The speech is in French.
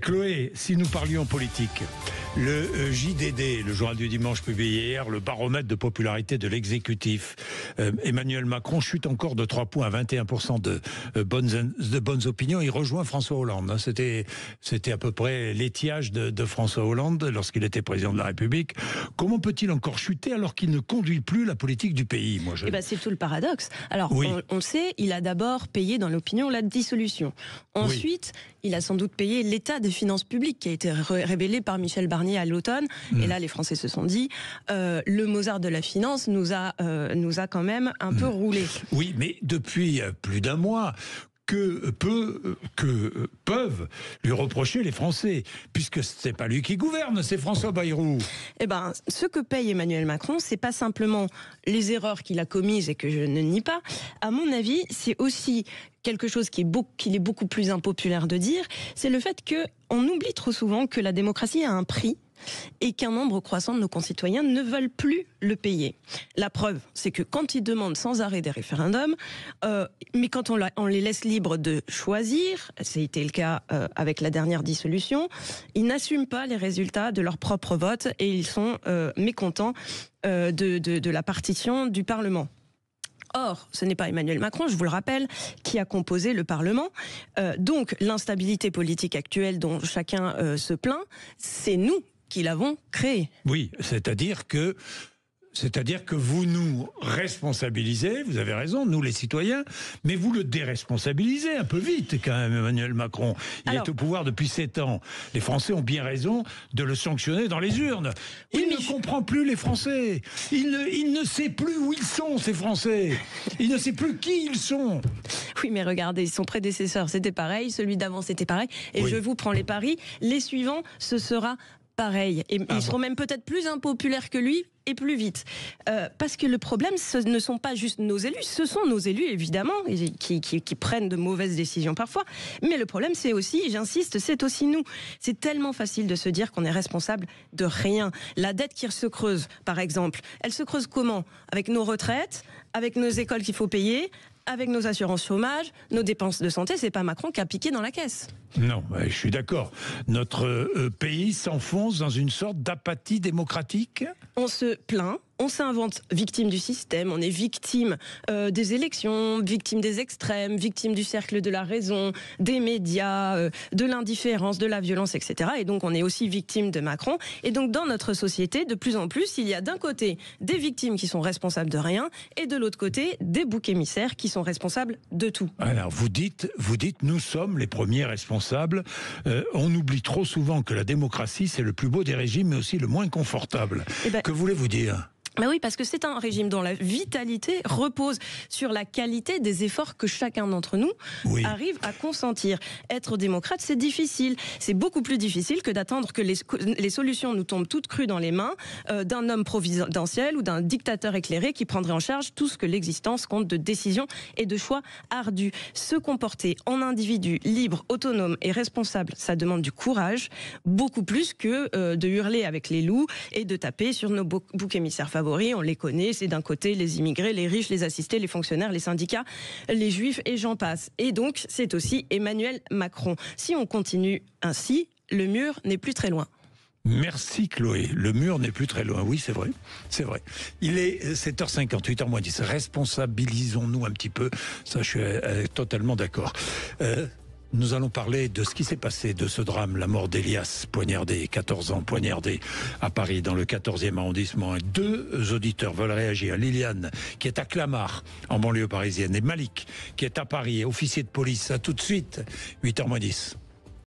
Chloé, si nous parlions politique, le JDD, le journal du dimanche publié hier, le baromètre de popularité de l'exécutif, Emmanuel Macron chute encore de 3 points à 21% de bonnes opinions. Il rejoint François Hollande. C'était à peu près l'étiage de François Hollande lorsqu'il était président de la République. Comment peut-il encore chuter alors qu'il ne conduit plus la politique du pays? C'est tout le paradoxe. Alors, oui. on le sait, il a d'abord payé dans l'opinion la dissolution. Ensuite, il a sans doute payé l'état des finances publiques qui a été révélé par Michel Barnier à l'automne. Et là, les Français se sont dit, le Mozart de la finance nous a quand même un peu roulé. Oui, mais depuis plus d'un mois, que peuvent lui reprocher les Français, puisque c'est pas lui qui gouverne, c'est François Bayrou. Ce que paye Emmanuel Macron, c'est pas simplement les erreurs qu'il a commises et que je ne nie pas. À mon avis, c'est aussi quelque chose qu'il est beaucoup plus impopulaire de dire, c'est le fait qu'on oublie trop souvent que la démocratie a un prix et qu'un nombre croissant de nos concitoyens ne veulent plus le payer. La preuve, c'est que quand ils demandent sans arrêt des référendums, mais quand on les laisse libres de choisir, c'était le cas avec la dernière dissolution, ils n'assument pas les résultats de leur propre vote et ils sont mécontents de la partition du Parlement. Or, ce n'est pas Emmanuel Macron, je vous le rappelle, qui a composé le Parlement. Donc, l'instabilité politique actuelle dont chacun se plaint, c'est nous qui l'avons créée. Oui, c'est-à-dire que vous nous responsabilisez, vous avez raison, nous les citoyens, mais vous le déresponsabilisez un peu vite quand même, Emmanuel Macron. Il est au pouvoir depuis 7 ans. Les Français ont bien raison de le sanctionner dans les urnes. Il ne comprend plus les Français. Il ne sait plus où ils sont, ces Français. Il ne sait plus qui ils sont. Oui, mais regardez, son prédécesseur, c'était pareil, celui d'avant, c'était pareil. Et je vous prends les paris, les suivants, ce sera pareil. Et ils seront même peut-être plus impopulaires que lui et plus vite. Parce que le problème, ce ne sont pas juste nos élus, ce sont nos élus, évidemment, qui prennent de mauvaises décisions parfois. Mais le problème, c'est aussi, j'insiste, c'est aussi nous. C'est tellement facile de se dire qu'on est responsable de rien. La dette qui se creuse, par exemple, elle se creuse comment? Avec nos retraites, avec nos écoles qu'il faut payer, avec nos assurances chômage, nos dépenses de santé, c'est pas Macron qui a piqué dans la caisse. Non, je suis d'accord. Notre pays s'enfonce dans une sorte d'apathie démocratique. On se plaint, on s'invente victime du système, on est victime des élections, victime des extrêmes, victime du cercle de la raison, des médias, de l'indifférence, de la violence, etc. Et donc on est aussi victime de Macron. Et donc dans notre société, de plus en plus, il y a d'un côté des victimes qui sont responsables de rien, et de l'autre côté, des boucs émissaires qui sont responsables de tout. Alors vous dites, nous sommes les premiers responsables. On oublie trop souvent que la démocratie, c'est le plus beau des régimes, mais aussi le moins confortable. Que voulez-vous dire ? Ben oui, parce que c'est un régime dont la vitalité repose sur la qualité des efforts que chacun d'entre nous arrive à consentir. Être démocrate, c'est difficile. C'est beaucoup plus difficile que d'attendre que les solutions nous tombent toutes crues dans les mains d'un homme providentiel ou d'un dictateur éclairé qui prendrait en charge tout ce que l'existence compte de décisions et de choix ardus. Se comporter en individu libre, autonome et responsable, ça demande du courage, beaucoup plus que de hurler avec les loups et de taper sur nos boucs émissaires favoris. On les connaît, c'est d'un côté les immigrés, les riches, les assistés, les fonctionnaires, les syndicats, les juifs et j'en passe. Et donc, c'est aussi Emmanuel Macron. Si on continue ainsi, le mur n'est plus très loin. Merci Chloé, le mur n'est plus très loin. Oui, c'est vrai, c'est vrai. Il est 7h50, 8h-10. Responsabilisons-nous un petit peu. Ça, je suis totalement d'accord. Nous allons parler de ce qui s'est passé, de ce drame, la mort d'Elias, poignardé, 14 ans, poignardé à Paris, dans le 14e arrondissement. 2 auditeurs veulent réagir. Liliane, qui est à Clamart, en banlieue parisienne, et Malik, qui est à Paris, officier de police. À tout de suite, 8h-10.